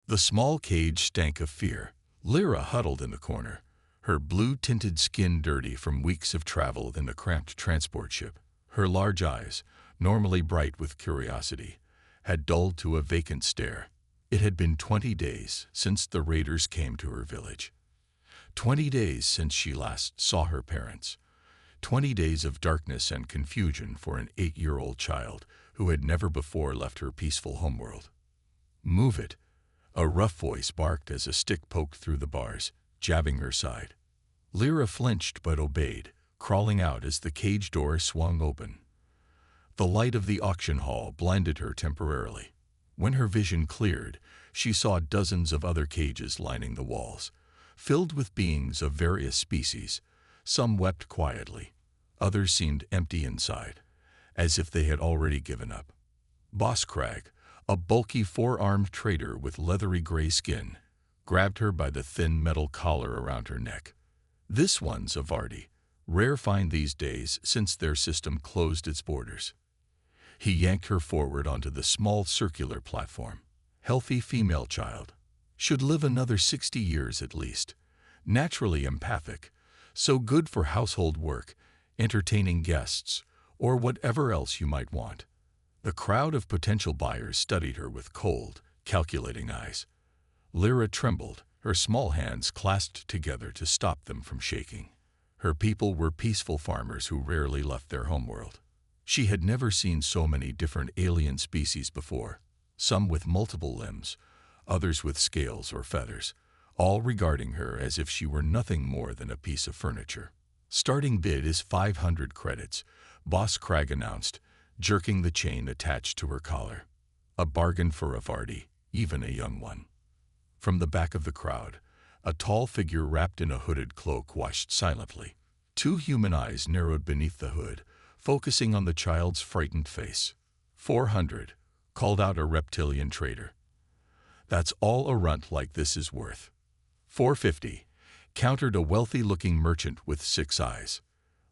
The small cage stank of fear. Lyra huddled in the corner, her blue-tinted skin dirty from weeks of travel in the cramped transport ship. Her large eyes, normally bright with curiosity, had dulled to a vacant stare. It had been 20 days since the raiders came to her village. 20 days since she last saw her parents. 20 days of darkness and confusion for an 8-year-old child who had never before left her peaceful homeworld. "Move it," a rough voice barked as a stick poked through the bars, jabbing her side. Lyra flinched but obeyed, crawling out as the cage door swung open. The light of the auction hall blinded her temporarily. When her vision cleared, she saw dozens of other cages lining the walls, filled with beings of various species. Some wept quietly, others seemed empty inside, as if they had already given up. Boss Crag, a bulky 4-armed trader with leathery gray skin, grabbed her by the thin metal collar around her neck. "This one's a Vardy, rare find these days since their system closed its borders." He yanked her forward onto the small circular platform. "Healthy female child. Should live another 60 years at least. Naturally empathic, so good for household work, entertaining guests, or whatever else you might want." The crowd of potential buyers studied her with cold, calculating eyes. Lyra trembled, her small hands clasped together to stop them from shaking. Her people were peaceful farmers who rarely left their homeworld. She had never seen so many different alien species before, some with multiple limbs, others with scales or feathers, all regarding her as if she were nothing more than a piece of furniture. "Starting bid is 500 credits, Boss Crag announced, jerking the chain attached to her collar. "A bargain for a Vardy, even a young one." From the back of the crowd, a tall figure wrapped in a hooded cloak watched silently. 2 human eyes narrowed beneath the hood, focusing on the child's frightened face. 400, called out a reptilian trader. "That's all a runt like this is worth." 450, countered a wealthy-looking merchant with 6 eyes.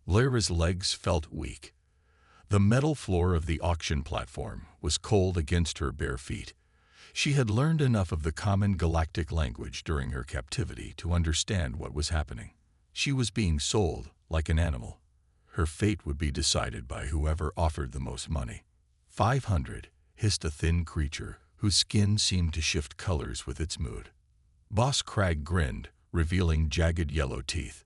Lyra's legs felt weak. The metal floor of the auction platform was cold against her bare feet. She had learned enough of the common galactic language during her captivity to understand what was happening. She was being sold like an animal. Her fate would be decided by whoever offered the most money. 500, hissed a thin creature whose skin seemed to shift colors with its mood. Boss Crag grinned, revealing jagged yellow teeth.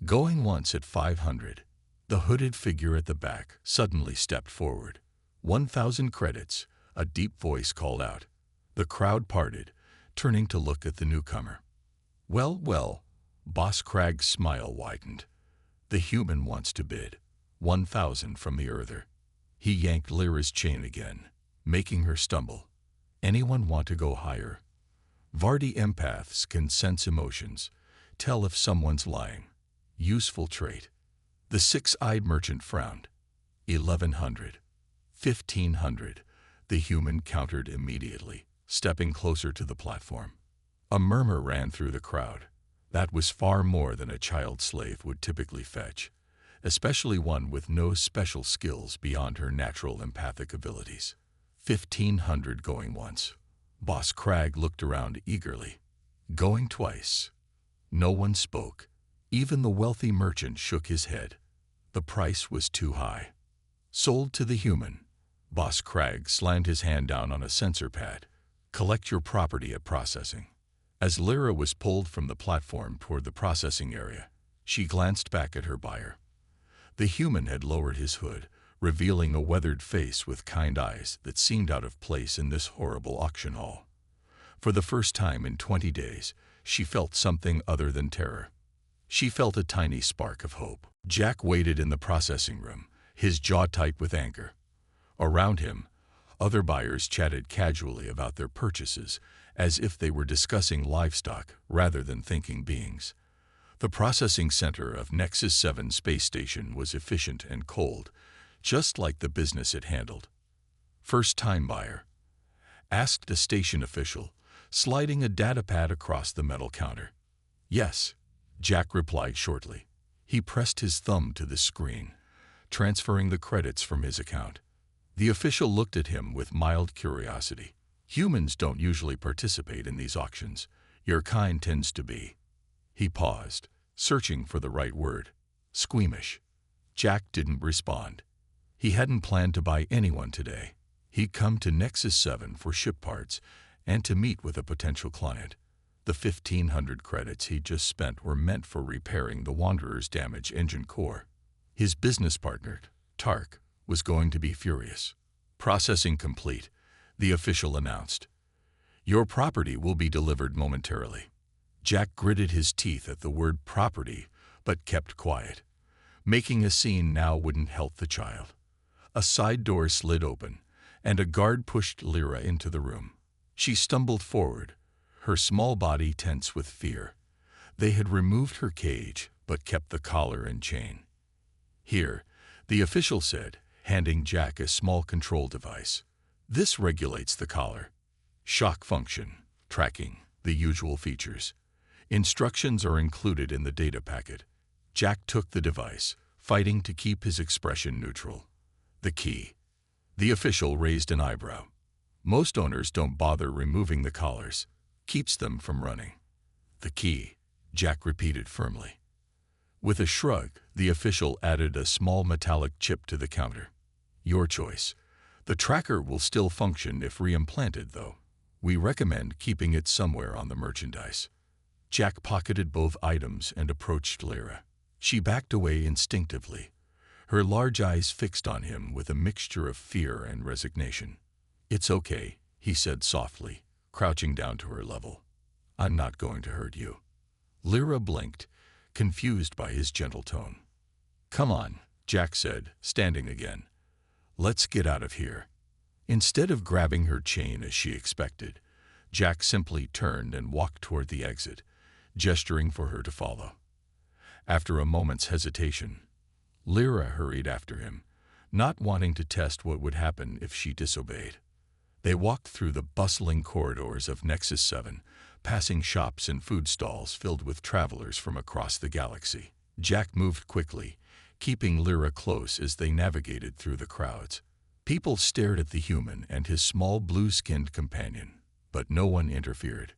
"Going once at 500. The hooded figure at the back suddenly stepped forward. 1,000 credits, a deep voice called out. The crowd parted, turning to look at the newcomer. "Well, well," Boss Crag's smile widened. "The human wants to bid. 1,000 from the earther." He yanked Lyra's chain again, making her stumble. "Anyone want to go higher?" Vardy empaths can sense emotions, tell if someone's lying. Useful trait. The 6-eyed merchant frowned. 1,100. 1,500, the human countered immediately, stepping closer to the platform. A murmur ran through the crowd. That was far more than a child slave would typically fetch, especially one with no special skills beyond her natural empathic abilities. 1,500 going once. Boss Crag looked around eagerly. Going twice. No one spoke. Even the wealthy merchant shook his head. The price was too high. Sold to the human. Boss Crag slammed his hand down on a sensor pad. Collect your property at processing. As Lyra was pulled from the platform toward the processing area, she glanced back at her buyer. The human had lowered his hood, revealing a weathered face with kind eyes that seemed out of place in this horrible auction hall. For the first time in 20 days, she felt something other than terror. She felt a tiny spark of hope. Jack waited in the processing room, his jaw tight with anger. Around him, other buyers chatted casually about their purchases, as if they were discussing livestock rather than thinking beings. The processing center of Nexus 7 space station was efficient and cold, just like the business it handled. "First-time buyer?" asked a station official, sliding a datapad across the metal counter. "Yes," Jack replied shortly. He pressed his thumb to the screen, transferring the credits from his account. The official looked at him with mild curiosity. Humans don't usually participate in these auctions. Your kind tends to be. He paused, searching for the right word. Squeamish. Jack didn't respond. He hadn't planned to buy anyone today. He'd come to Nexus 7 for ship parts and to meet with a potential client. The 1,500 credits he'd just spent were meant for repairing the Wanderer's damaged engine core. His business partner, Tark, was going to be furious. Processing complete, the official announced. Your property will be delivered momentarily. Jack gritted his teeth at the word property, but kept quiet. Making a scene now wouldn't help the child. A side door slid open, and a guard pushed Lyra into the room. She stumbled forward, her small body tense with fear. They had removed her cage, but kept the collar and chain. Here, the official said, handing Jack a small control device. This regulates the collar. Shock function, tracking, the usual features. Instructions are included in the data packet. Jack took the device, fighting to keep his expression neutral. The key. The official raised an eyebrow. Most owners don't bother removing the collars. Keeps them from running. The key, Jack repeated firmly. With a shrug, the official added a small metallic chip to the counter. Your choice. The tracker will still function if reimplanted, though. We recommend keeping it somewhere on the merchandise. Jack pocketed both items and approached Lyra. She backed away instinctively, her large eyes fixed on him with a mixture of fear and resignation. It's okay, he said softly, crouching down to her level. I'm not going to hurt you. Lyra blinked, confused by his gentle tone. Come on, Jack said, standing again. Let's get out of here. Instead of grabbing her chain as she expected, Jack simply turned and walked toward the exit, gesturing for her to follow. After a moment's hesitation, Lyra hurried after him, not wanting to test what would happen if she disobeyed. They walked through the bustling corridors of Nexus 7, passing shops and food stalls filled with travelers from across the galaxy. Jack moved quickly, keeping Lyra close as they navigated through the crowds. People stared at the human and his small blue-skinned companion, but no one interfered.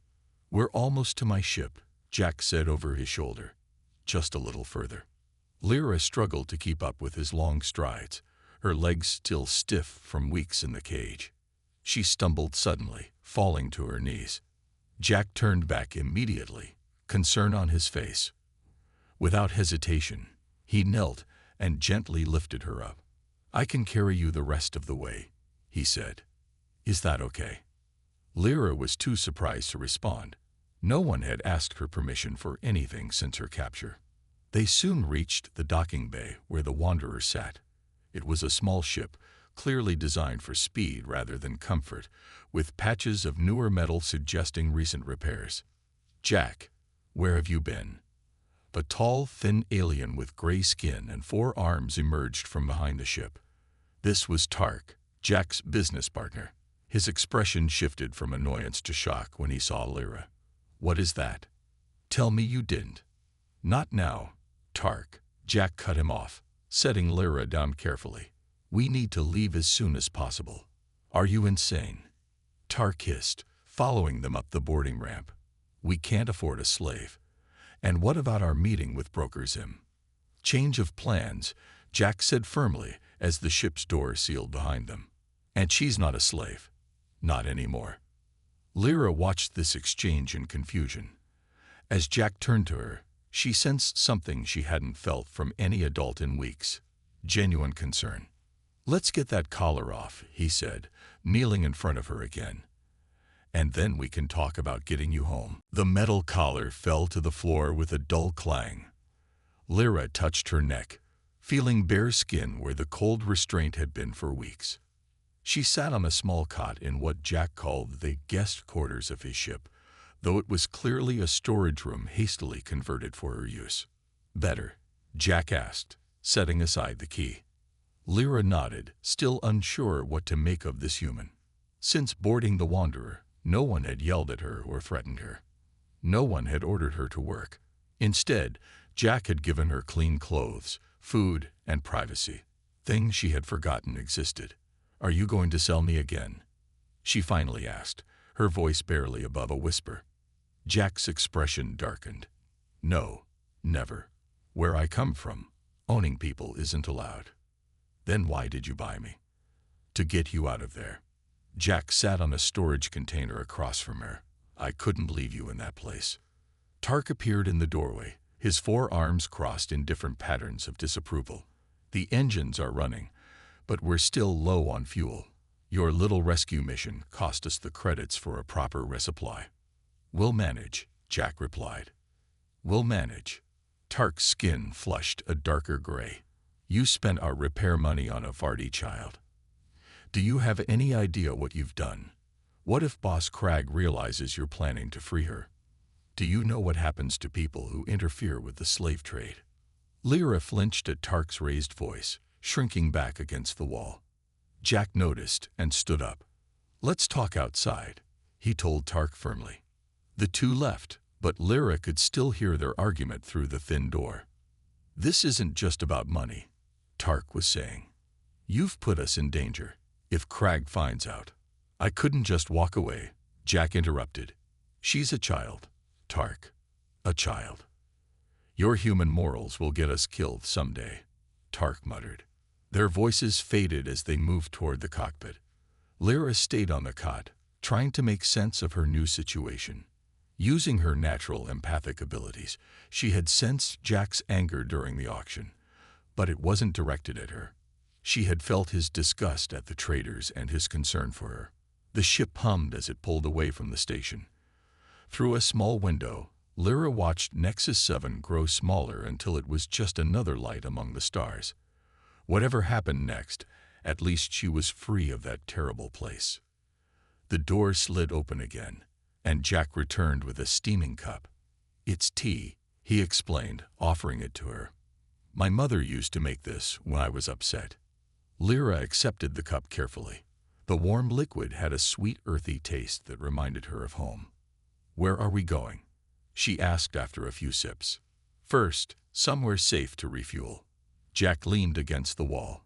We're almost to my ship, Jack said over his shoulder. Just a little further. Lyra struggled to keep up with his long strides, her legs still stiff from weeks in the cage. She stumbled suddenly, falling to her knees. Jack turned back immediately, concern on his face. Without hesitation, he knelt and gently lifted her up. I can carry you the rest of the way, he said. Is that okay? Lyra was too surprised to respond. No one had asked her permission for anything since her capture. They soon reached the docking bay where the Wanderer sat. It was a small ship, clearly designed for speed rather than comfort, with patches of newer metal suggesting recent repairs. Jack, where have you been? A tall, thin alien with gray skin and 4 arms emerged from behind the ship. This was Tark, Jack's business partner. His expression shifted from annoyance to shock when he saw Lyra. What is that? Tell me you didn't. Not now, Tark. Jack cut him off, setting Lyra down carefully. We need to leave as soon as possible. Are you insane? Tark hissed, following them up the boarding ramp. We can't afford a slave. And what about our meeting with Broker Zim? Change of plans, Jack said firmly as the ship's door sealed behind them. And she's not a slave. Not anymore. Lyra watched this exchange in confusion. As Jack turned to her, she sensed something she hadn't felt from any adult in weeks. Genuine concern. Let's get that collar off, he said, kneeling in front of her again. And then we can talk about getting you home. The metal collar fell to the floor with a dull clang. Lyra touched her neck, feeling bare skin where the cold restraint had been for weeks. She sat on a small cot in what Jack called the guest quarters of his ship, though it was clearly a storage room hastily converted for her use. Better, Jack asked, setting aside the key. Lyra nodded, still unsure what to make of this human. Since boarding the Wanderer, no one had yelled at her or threatened her. No one had ordered her to work. Instead, Jack had given her clean clothes, food, and privacy, things she had forgotten existed. Are you going to sell me again? she finally asked, her voice barely above a whisper. Jack's expression darkened. No, never. Where I come from, owning people isn't allowed. Then why did you buy me? To get you out of there. Jack sat on a storage container across from her. I couldn't leave you in that place. Tark appeared in the doorway, his four arms crossed in different patterns of disapproval. The engines are running, but we're still low on fuel. Your little rescue mission cost us the credits for a proper resupply. We'll manage, Jack replied. We'll manage. Tark's skin flushed a darker gray. You spent our repair money on a Vardy child. Do you have any idea what you've done? What if Boss Crag realizes you're planning to free her? Do you know what happens to people who interfere with the slave trade? Lyra flinched at Tark's raised voice, shrinking back against the wall. Jack noticed and stood up. Let's talk outside, he told Tark firmly. The two left, but Lyra could still hear their argument through the thin door. This isn't just about money, Tark was saying. You've put us in danger. If Crag finds out. I couldn't just walk away, Jack interrupted. She's a child, Tark. A child. Your human morals will get us killed someday, Tark muttered. Their voices faded as they moved toward the cockpit. Lyra stayed on the cot, trying to make sense of her new situation. Using her natural empathic abilities, she had sensed Jack's anger during the auction, but it wasn't directed at her. She had felt his disgust at the traders and his concern for her. The ship hummed as it pulled away from the station. Through a small window, Lyra watched Nexus 7 grow smaller until it was just another light among the stars. Whatever happened next, at least she was free of that terrible place. The door slid open again, and Jack returned with a steaming cup. It's tea, he explained, offering it to her. My mother used to make this when I was upset. Lyra accepted the cup carefully. The warm liquid had a sweet, earthy taste that reminded her of home. Where are we going? She asked after a few sips. First, somewhere safe to refuel. Jack leaned against the wall.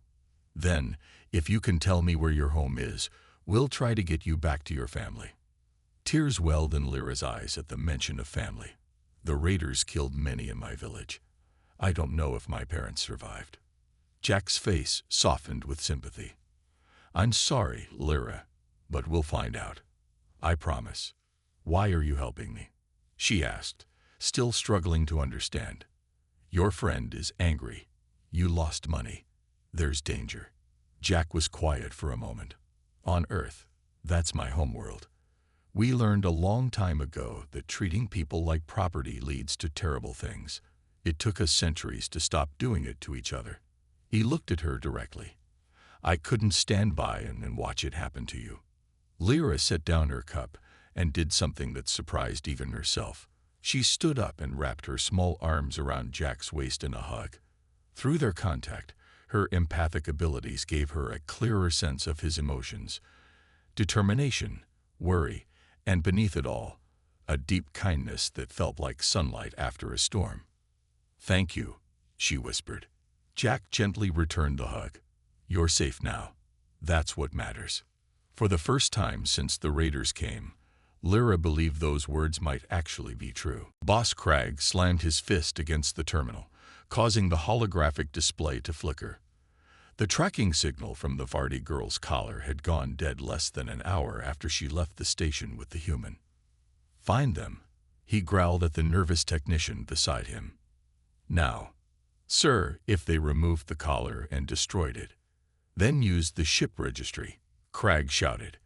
Then, if you can tell me where your home is, we'll try to get you back to your family. Tears welled in Lyra's eyes at the mention of family. The raiders killed many in my village. I don't know if my parents survived. Jack's face softened with sympathy. I'm sorry, Lyra, but we'll find out. I promise. Why are you helping me? She asked, still struggling to understand. Your friend is angry. You lost money. There's danger. Jack was quiet for a moment. On Earth, that's my homeworld. We learned a long time ago that treating people like property leads to terrible things. It took us centuries to stop doing it to each other. He looked at her directly. I couldn't stand by and watch it happen to you. Lyra set down her cup and did something that surprised even herself. She stood up and wrapped her small arms around Jack's waist in a hug. Through their contact, her empathic abilities gave her a clearer sense of his emotions. Determination, worry, and beneath it all, a deep kindness that felt like sunlight after a storm. Thank you, she whispered. Jack gently returned the hug. You're safe now. That's what matters. For the first time since the raiders came, Lyra believed those words might actually be true. Boss Crag slammed his fist against the terminal, causing the holographic display to flicker. The tracking signal from the Vardy girl's collar had gone dead less than an hour after she left the station with the human. Find them, he growled at the nervous technician beside him. Now, sir, if they removed the collar and destroyed it, then used the ship registry, Crag shouted.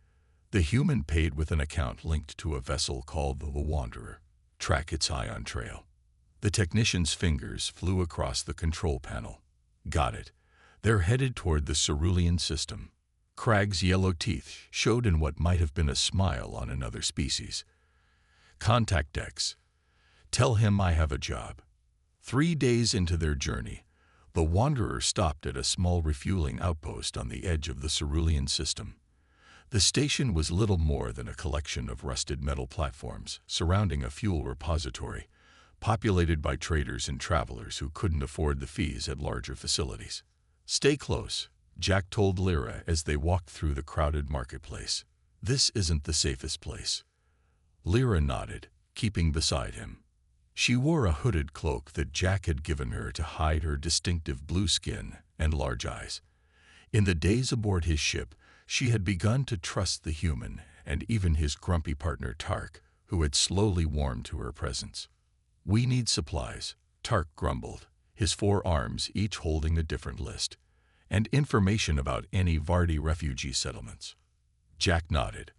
The human paid with an account linked to a vessel called the Wanderer. Track its ion trail. The technician's fingers flew across the control panel. Got it. They're headed toward the Cerulean system. Crag's yellow teeth showed in what might have been a smile on another species. Contact Dex. Tell him I have a job. 3 days into their journey, the Wanderer stopped at a small refueling outpost on the edge of the Cerulean system. The station was little more than a collection of rusted metal platforms surrounding a fuel repository, populated by traders and travelers who couldn't afford the fees at larger facilities. Stay close, Jack told Lyra as they walked through the crowded marketplace. This isn't the safest place. Lyra nodded, keeping beside him. She wore a hooded cloak that Jack had given her to hide her distinctive blue skin and large eyes. In the days aboard his ship, she had begun to trust the human and even his grumpy partner Tark, who had slowly warmed to her presence. "We need supplies," Tark grumbled, his 4 arms each holding a different list, "and information about any Vardy refugee settlements." Jack nodded.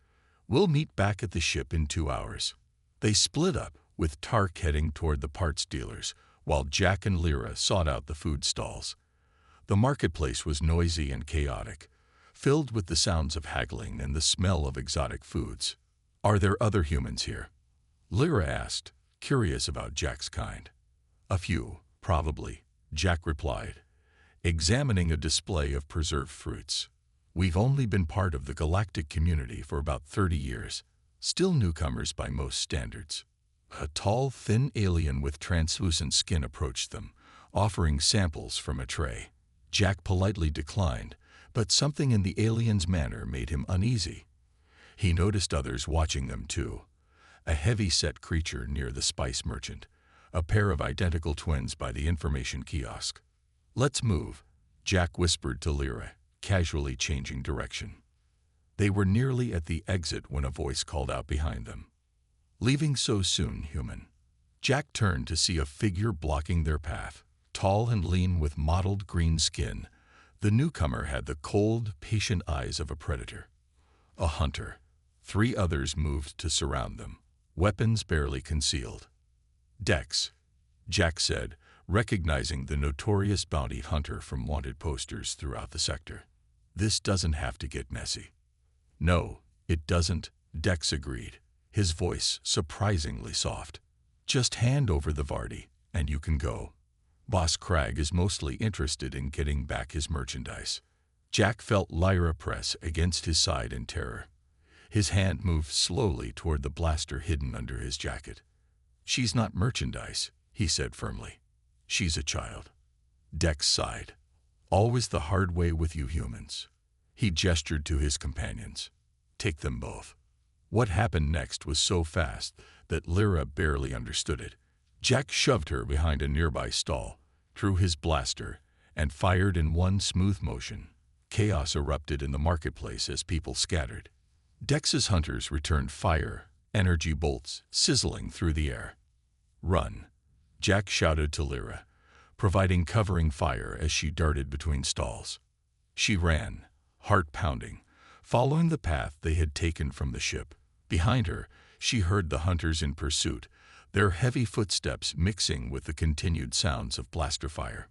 "We'll meet back at the ship in 2 hours. They split up, with Tark heading toward the parts dealers, while Jack and Lyra sought out the food stalls. The marketplace was noisy and chaotic, filled with the sounds of haggling and the smell of exotic foods. "Are there other humans here?" Lyra asked, curious about Jack's kind. "A few, probably," Jack replied, examining a display of preserved fruits. "We've only been part of the galactic community for about 30 years, still newcomers by most standards." A tall, thin alien with translucent skin approached them, offering samples from a tray. Jack politely declined, but something in the alien's manner made him uneasy. He noticed others watching them too. A heavy-set creature near the spice merchant, a pair of identical twins by the information kiosk. "Let's move," Jack whispered to Lyra, casually changing direction. They were nearly at the exit when a voice called out behind them. "Leaving so soon, human?" Jack turned to see a figure blocking their path. Tall and lean with mottled green skin, the newcomer had the cold, patient eyes of a predator. A hunter. 3 others moved to surround them, weapons barely concealed. "Dex," Jack said, recognizing the notorious bounty hunter from wanted posters throughout the sector. "This doesn't have to get messy." "No, it doesn't," Dex agreed, his voice surprisingly soft. "Just hand over the Vardy, and you can go. Boss Cragg is mostly interested in getting back his merchandise." Jack felt Lyra press against his side in terror. His hand moved slowly toward the blaster hidden under his jacket. "She's not merchandise," he said firmly. "She's a child." Dex sighed. "Always the hard way with you humans." He gestured to his companions. "Take them both." What happened next was so fast that Lyra barely understood it. Jack shoved her behind a nearby stall, drew his blaster, and fired in one smooth motion. Chaos erupted in the marketplace as people scattered. Dex's hunters returned fire, energy bolts sizzling through the air. "Run," Jack shouted to Lyra, providing covering fire as she darted between stalls. She ran, heart pounding, following the path they had taken from the ship. Behind her, she heard the hunters in pursuit, their heavy footsteps mixing with the continued sounds of blaster fire.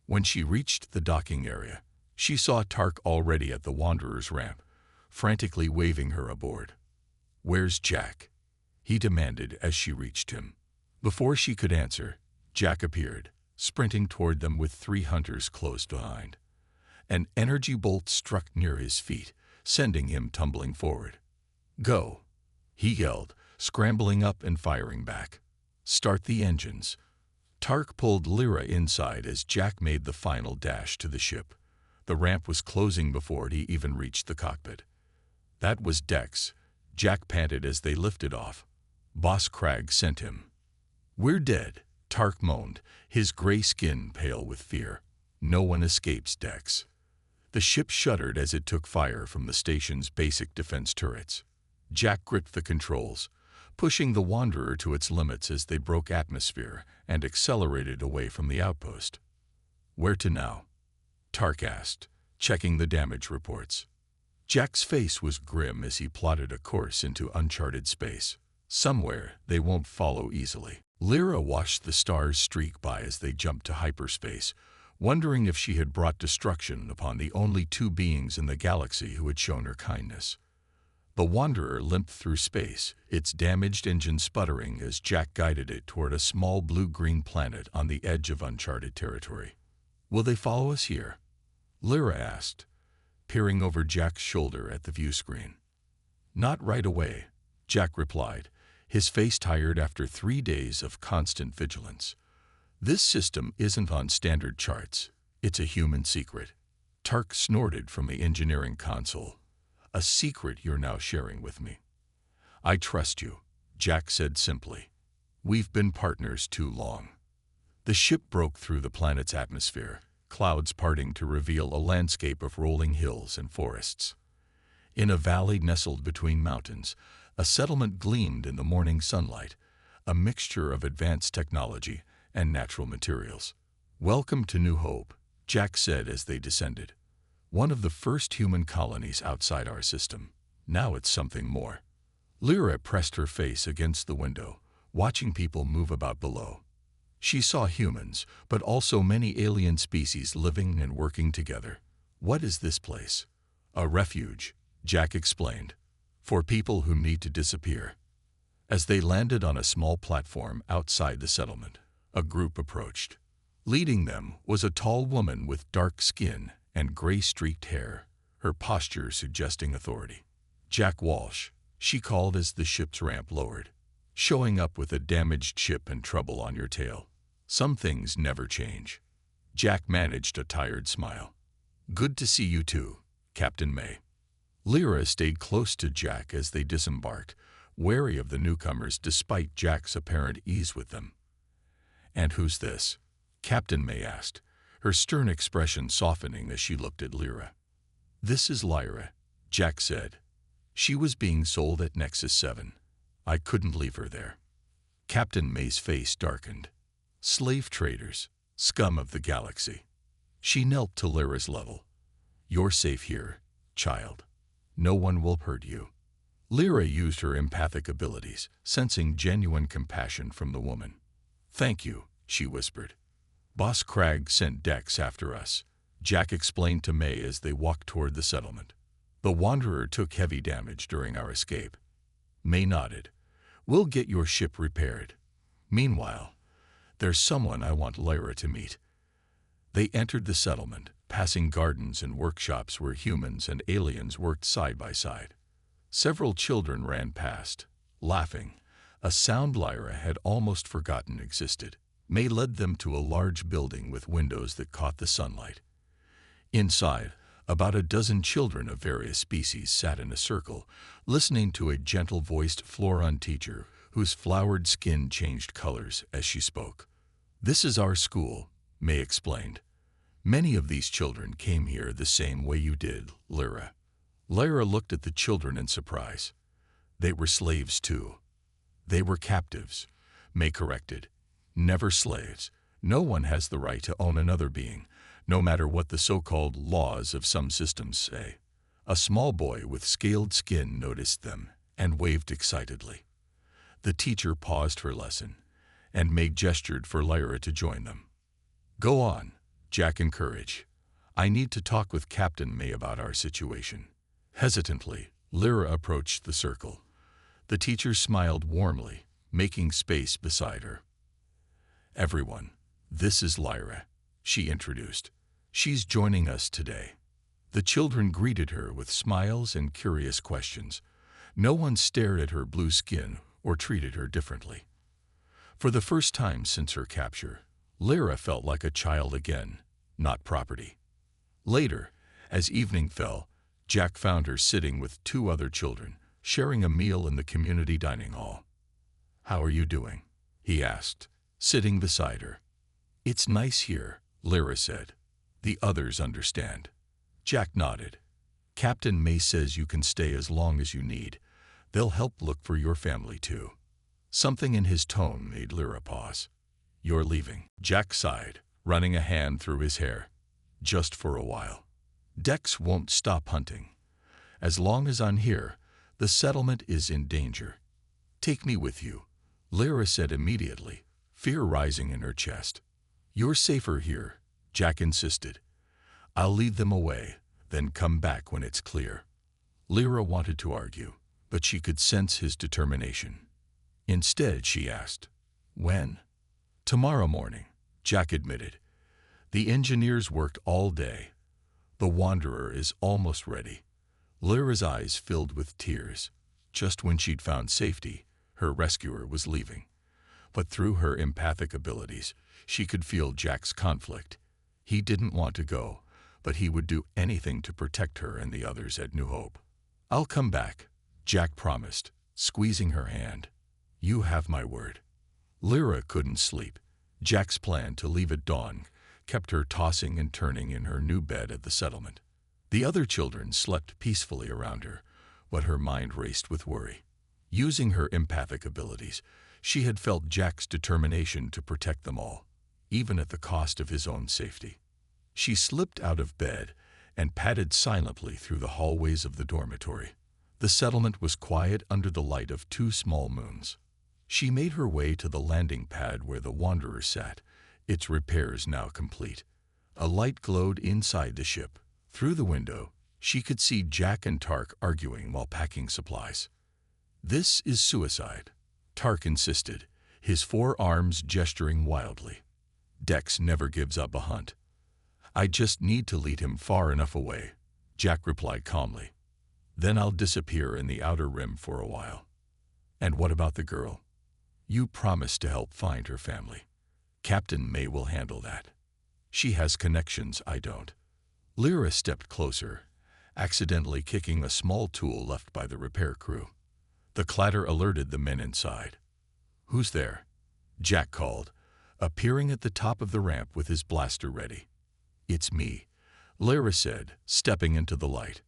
When she reached the docking area, she saw Tark already at the Wanderer's ramp, frantically waving her aboard. "Where's Jack?" he demanded as she reached him. Before she could answer, Jack appeared, sprinting toward them with 3 hunters close behind. An energy bolt struck near his feet, sending him tumbling forward. "Go," he yelled, scrambling up and firing back. "Start the engines." Tark pulled Lyra inside as Jack made the final dash to the ship. The ramp was closing before he even reached the cockpit. "That was Dex," Jack panted as they lifted off. "Boss Cragg sent him." "We're dead," Tark moaned, his gray skin pale with fear. "No one escapes, Dex." The ship shuddered as it took fire from the station's basic defense turrets. Jack gripped the controls, pushing the Wanderer to its limits as they broke atmosphere and accelerated away from the outpost. "Where to now?" Tark asked, checking the damage reports. Jack's face was grim as he plotted a course into uncharted space. Somewhere they won't follow easily. Lyra watched the stars streak by as they jumped to hyperspace, wondering if she had brought destruction upon the only 2 beings in the galaxy who had shown her kindness. The Wanderer limped through space, its damaged engine sputtering as Jack guided it toward a small blue-green planet on the edge of uncharted territory. "Will they follow us here?" Lyra asked, peering over Jack's shoulder at the view screen. "Not right away," Jack replied, his face tired after 3 days of constant vigilance. "This system isn't on standard charts. It's a human secret." Tark snorted from the engineering console. a secret you're now sharing with me. I trust you, Jack said simply. We've been partners too long. The ship broke through the planet's atmosphere, clouds parting to reveal a landscape of rolling hills and forests. In a valley nestled between mountains, a settlement gleamed in the morning sunlight, a mixture of advanced technology and natural materials. Welcome to New Hope, Jack said as they descended. One of the first human colonies outside our system. Now it's something more. Lyra pressed her face against the window, watching people move about below. She saw humans, but also many alien species living and working together. What is this place? A refuge, Jack explained, for people who need to disappear. As they landed on a small platform outside the settlement, a group approached. Leading them was a tall woman with dark skin and gray-streaked hair, her posture suggesting authority. Jack Walsh, she called as the ship's ramp lowered. Showing up with a damaged ship and trouble on your tail. Some things never change. Jack managed a tired smile. Good to see you too, Captain May. Lyra stayed close to Jack as they disembarked, wary of the newcomers despite Jack's apparent ease with them. And who's this? Captain May asked, her stern expression softening as she looked at Lyra. This is Lyra, Jack said. She was being sold at Nexus 7. I couldn't leave her there. Captain May's face darkened. Slave traders, scum of the galaxy. She knelt to Lyra's level. You're safe here, child. No one will hurt you. Lyra used her empathic abilities, sensing genuine compassion from the woman. Thank you, she whispered. Boss Cragg sent Dex after us, Jack explained to May as they walked toward the settlement. The Wanderer took heavy damage during our escape. May nodded. We'll get your ship repaired. Meanwhile, there's someone I want Lyra to meet. They entered the settlement, passing gardens and workshops where humans and aliens worked side by side. Several children ran past, laughing, a sound Lyra had almost forgotten existed. May led them to a large building with windows that caught the sunlight. Inside, about a dozen children of various species sat in a circle, listening to a gentle-voiced Floron teacher whose flowered skin changed colors as she spoke. This is our school, May explained. Many of these children came here the same way you did, Lyra. Lyra looked at the children in surprise. They were slaves too. They were captives, May corrected. Never slaves. No one has the right to own another being, no matter what the so-called laws of some systems say. A small boy with scaled skin noticed them and waved excitedly. The teacher paused her lesson, and May gestured for Lyra to join them. Go on, Jack encouraged. I need to talk with Captain May about our situation. Hesitantly, Lyra approached the circle. The teacher smiled warmly, making space beside her. Everyone, this is Lyra, she introduced. She's joining us today. The children greeted her with smiles and curious questions. No one stared at her blue skin or treated her differently. For the first time since her capture, Lyra felt like a child again, not property. Later, as evening fell, Jack found her sitting with two other children, sharing a meal in the community dining hall. How are you doing? He asked, sitting beside her. It's nice here, Lyra said. The others understand. Jack nodded. Captain May says you can stay as long as you need. They'll help look for your family too. Something in his tone made Lyra pause. You're leaving, Jack sighed, running a hand through his hair. Just for a while. Dex won't stop hunting. As long as I'm here, the settlement is in danger. Take me with you, Lyra said immediately, fear rising in her chest. You're safer here, Jack insisted. I'll lead them away, then come back when it's clear. Lyra wanted to argue, but she could sense his determination. Instead, she asked, when? Tomorrow morning, Jack admitted. The engineers worked all day. The Wanderer is almost ready. Lyra's eyes filled with tears. Just when she'd found safety, her rescuer was leaving. But through her empathic abilities, she could feel Jack's conflict. He didn't want to go, but he would do anything to protect her and the others at New Hope. I'll come back, Jack promised, squeezing her hand. You have my word. Lyra couldn't sleep. Jack's plan to leave at dawn kept her tossing and turning in her new bed at the settlement. The other children slept peacefully around her, but her mind raced with worry. Using her empathic abilities, she had felt Jack's determination to protect them all, even at the cost of his own safety. She slipped out of bed and padded silently through the hallways of the dormitory. The settlement was quiet under the light of 2 small moons. She made her way to the landing pad where the Wanderer sat, its repairs now complete. A light glowed inside the ship. Through the window, she could see Jack and Tark arguing while packing supplies. "This is suicide," Tark insisted, his 4 arms gesturing wildly. "Dex never gives up a hunt." "I just need to lead him far enough away," Jack replied calmly. "Then I'll disappear in the outer rim for a while." "And what about the girl?" "You promised to help find her family. Captain May will handle that. She has connections I don't." Lyra stepped closer, accidentally kicking a small tool left by the repair crew. The clatter alerted the men inside. "Who's there?" Jack called, appearing at the top of the ramp with his blaster ready. "It's me," Lyra said, stepping into the light.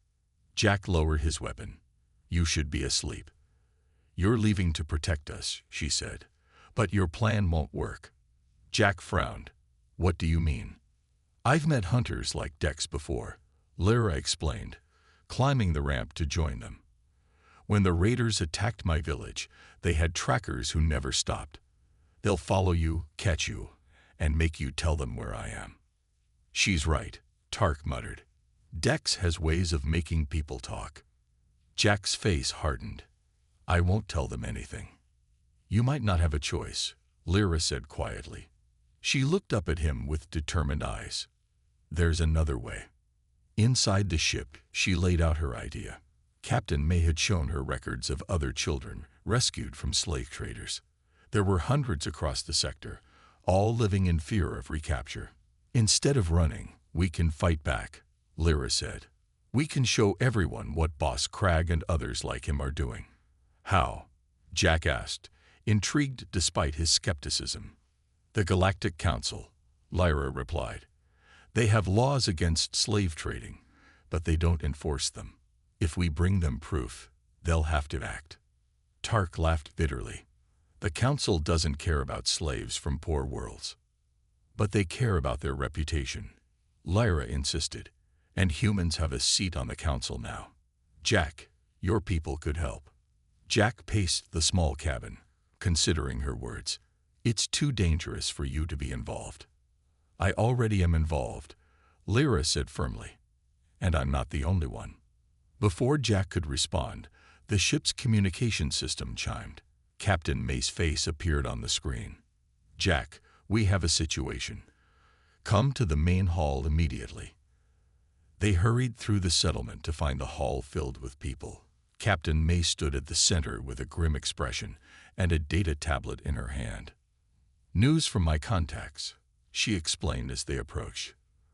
Jack lowered his weapon. "You should be asleep." "You're leaving to protect us," she said, "but your plan won't work." Jack frowned. "What do you mean?" "I've met hunters like Dex before," Lyra explained, climbing the ramp to join them. "When the raiders attacked my village, they had trackers who never stopped. They'll follow you, catch you, and make you tell them where I am." "She's right," Tark muttered. "Dex has ways of making people talk." Jack's face hardened. "I won't tell them anything." "You might not have a choice," Lyra said quietly. She looked up at him with determined eyes. "There's another way." Inside the ship, she laid out her idea. Captain May had shown her records of other children rescued from slave traders. There were hundreds across the sector, all living in fear of recapture. "Instead of running, we can fight back," Lyra said. "We can show everyone what Boss Crag and others like him are doing." "How?" Jack asked, intrigued despite his skepticism. "The Galactic Council," Lyra replied. "They have laws against slave trading, but they don't enforce them. If we bring them proof, they'll have to act." Tark laughed bitterly. "The Council doesn't care about slaves from poor worlds." "But they care about their reputation," Lyra insisted. "And humans have a seat on the Council now. Jack, your people could help." Jack paced the small cabin, considering her words. "It's too dangerous for you to be involved." "I already am involved," Lyra said firmly. "And I'm not the only one." Before Jack could respond, the ship's communication system chimed. Captain May's face appeared on the screen. "Jack, we have a situation. Come to the main hall immediately." They hurried through the settlement to find the hall filled with people. Captain May stood at the center with a grim expression and a data tablet in her hand. "News from my contacts," she explained as they approached.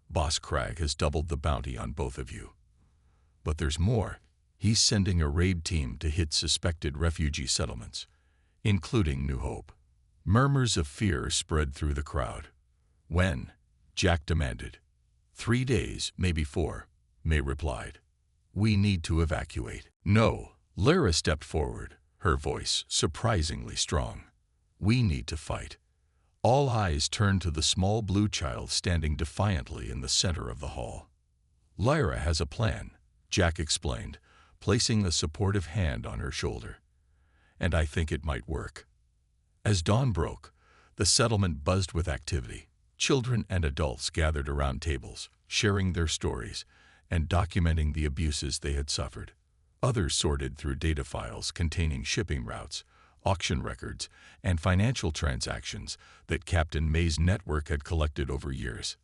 "Boss Crag has doubled the bounty on both of you. But there's more. He's sending a raid team to hit suspected refugee settlements, including New Hope." Murmurs of fear spread through the crowd. "When?" Jack demanded. 3 days, maybe 4, May replied. "We need to evacuate." "No," Lyra stepped forward, her voice surprisingly strong. "We need to fight." All eyes turned to the small blue child standing defiantly in the center of the hall. "Lyra has a plan," Jack explained, placing a supportive hand on her shoulder. "And I think it might work." As dawn broke, the settlement buzzed with activity. Children and adults gathered around tables, sharing their stories and documenting the abuses they had suffered. Others sorted through data files containing shipping routes, auction records, and financial transactions that Captain May's network had collected over years.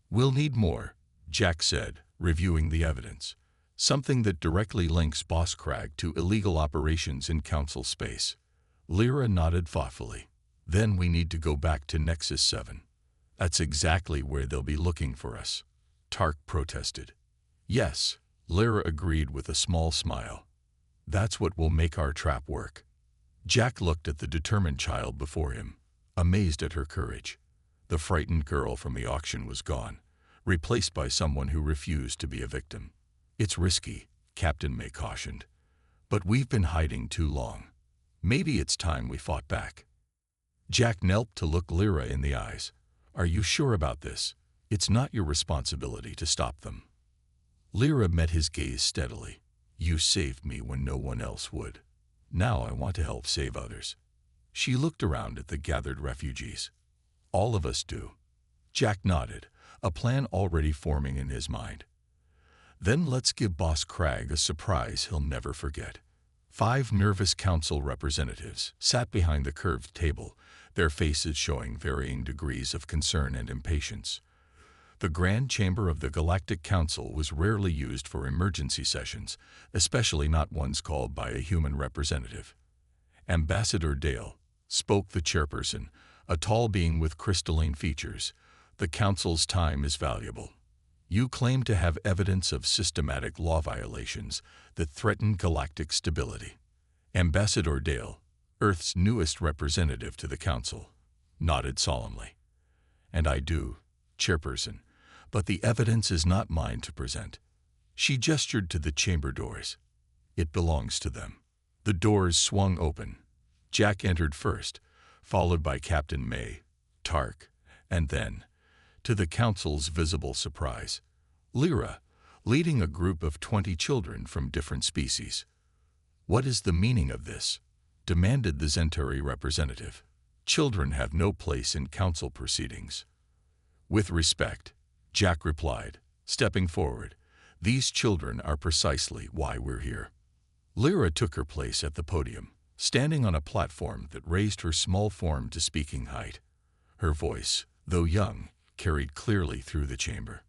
"We'll need more," Jack said, reviewing the evidence. "Something that directly links Boss Crag to illegal operations in Council space." Lyra nodded thoughtfully. "Then we need to go back to Nexus 7. That's exactly where they'll be looking for us," Tark protested. "Yes," Lyra agreed with a small smile. That's what will make our trap work. Jack looked at the determined child before him, amazed at her courage. The frightened girl from the auction was gone, replaced by someone who refused to be a victim. It's risky, Captain May cautioned, but we've been hiding too long. Maybe it's time we fought back. Jack knelt to look Lyra in the eyes. Are you sure about this? It's not your responsibility to stop them. Lyra met his gaze steadily. You saved me when no one else would. Now I want to help save others. She looked around at the gathered refugees. All of us do. Jack nodded, a plan already forming in his mind. Then let's give Boss Cragg a surprise he'll never forget. 5 nervous council representatives sat behind the curved table, their faces showing varying degrees of concern and impatience. The Grand Chamber of the Galactic Council was rarely used for emergency sessions, especially not ones called by a human representative. Ambassador Dale, spoke the chairperson, a tall being with crystalline features. The Council's time is valuable. You claim to have evidence of systematic law violations that threaten galactic stability. Ambassador Dale, Earth's newest representative to the Council, nodded solemnly. And I do, Chairperson, but the evidence is not mine to present. She gestured to the chamber doors. It belongs to them. The doors swung open. Jack entered first, followed by Captain May, Tark, and then, to the Council's visible surprise, Lyra, leading a group of 20 children from different species. What is the meaning of this? Demanded the Zentari representative. Children have no place in Council proceedings. With respect, Jack replied, stepping forward, these children are precisely why we're here. Lyra took her place at the podium, standing on a platform that raised her small form to speaking height. Her voice, though young, carried clearly through the chamber.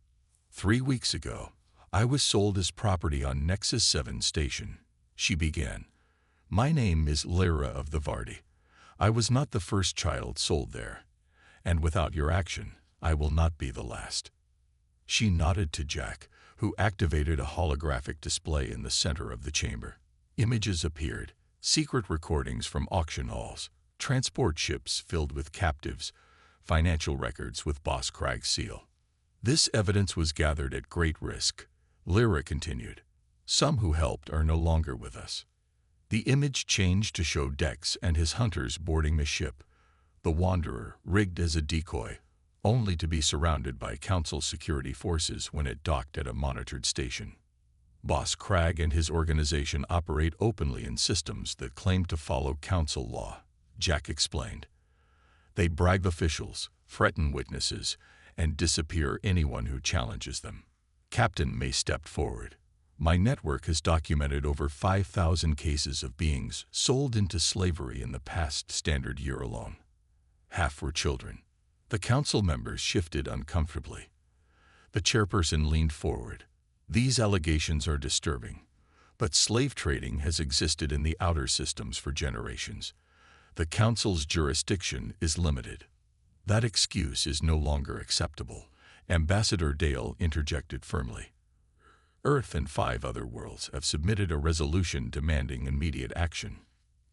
3 weeks ago, I was sold as property on Nexus 7 station, she began. My name is Lyra of the Vardi. I was not the first child sold there, and without your action, I will not be the last. She nodded to Jack, who activated a holographic display in the center of the chamber. Images appeared, secret recordings from auction halls, transport ships filled with captives, financial records with Boss Cragg's seal. This evidence was gathered at great risk, Lyra continued. Some who helped are no longer with us. The image changed to show Dex and his hunters boarding the ship, the Wanderer rigged as a decoy, only to be surrounded by Council security forces when it docked at a monitored station. Boss Cragg and his organization operate openly in systems that claim to follow Council law, Jack explained. They bribe officials, threaten witnesses, and disappear anyone who challenges them. Captain May stepped forward. My network has documented over 5,000 cases of beings sold into slavery in the past standard year alone. Half were children. The council members shifted uncomfortably. The chairperson leaned forward. These allegations are disturbing, but slave trading has existed in the outer systems for generations. The council's jurisdiction is limited. That excuse is no longer acceptable, Ambassador Dale interjected firmly. Earth and 5 other worlds have submitted a resolution demanding immediate action.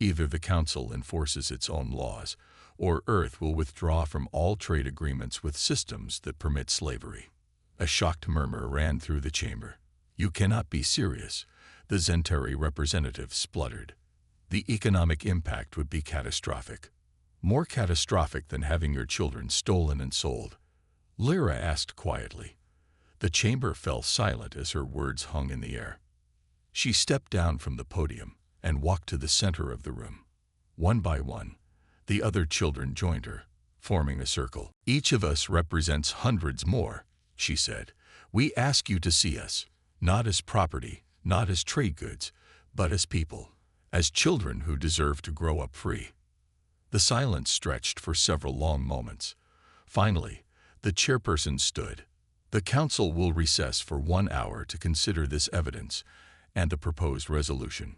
Either the Council enforces its own laws, or Earth will withdraw from all trade agreements with systems that permit slavery. A shocked murmur ran through the chamber. You cannot be serious, the Zentari representative spluttered. The economic impact would be catastrophic. More catastrophic than having your children stolen and sold. Lyra asked quietly. The chamber fell silent as her words hung in the air. She stepped down from the podium and walked to the center of the room. One by one, the other children joined her, forming a circle. Each of us represents hundreds more, she said. We ask you to see us, not as property, not as trade goods, but as people, as children who deserve to grow up free. The silence stretched for several long moments. Finally, the chairperson stood. The council will recess for 1 hour to consider this evidence and the proposed resolution.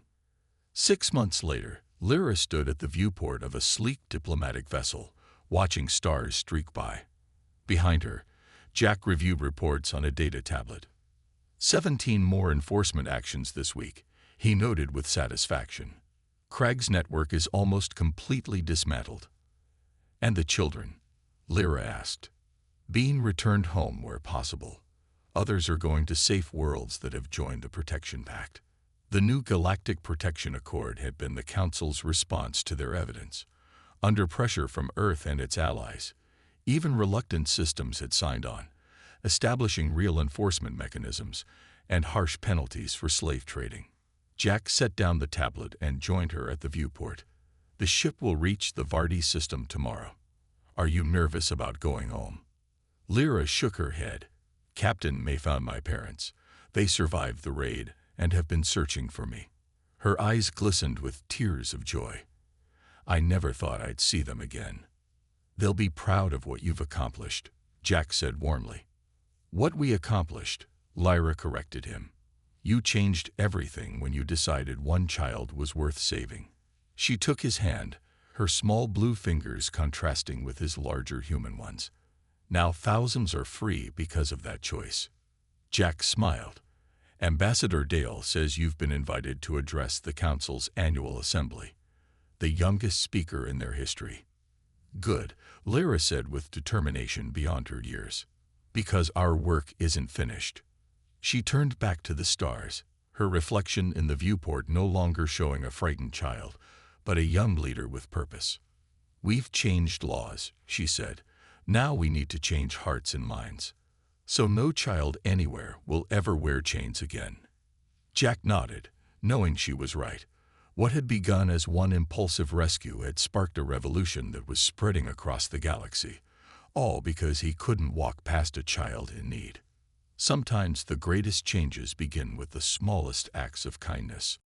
6 months later, Lyra stood at the viewport of a sleek diplomatic vessel, watching stars streak by. Behind her, Jack reviewed reports on a data tablet. 17 more enforcement actions this week, he noted with satisfaction. Craig's network is almost completely dismantled. And the children? Lyra asked. Being returned home where possible. Others are going to safe worlds that have joined the Protection Pact. The new Galactic Protection Accord had been the Council's response to their evidence. Under pressure from Earth and its allies, even reluctant systems had signed on, establishing real enforcement mechanisms and harsh penalties for slave trading. Jack set down the tablet and joined her at the viewport. The ship will reach the Vardy system tomorrow. Are you nervous about going home? Lyra shook her head. Captain May found my parents. They survived the raid and have been searching for me. Her eyes glistened with tears of joy. I never thought I'd see them again. They'll be proud of what you've accomplished, Jack said warmly. What we accomplished, Lyra corrected him. You changed everything when you decided one child was worth saving. She took his hand, her small blue fingers contrasting with his larger human ones. Now thousands are free because of that choice. Jack smiled. Ambassador Dale says you've been invited to address the Council's annual assembly, the youngest speaker in their history. Good, Lyra said with determination beyond her years. Because our work isn't finished. She turned back to the stars, her reflection in the viewport no longer showing a frightened child, but a young leader with purpose. We've changed laws, she said. Now we need to change hearts and minds. So no child anywhere will ever wear chains again. Jack nodded, knowing she was right. What had begun as one impulsive rescue had sparked a revolution that was spreading across the galaxy, all because he couldn't walk past a child in need. Sometimes the greatest changes begin with the smallest acts of kindness.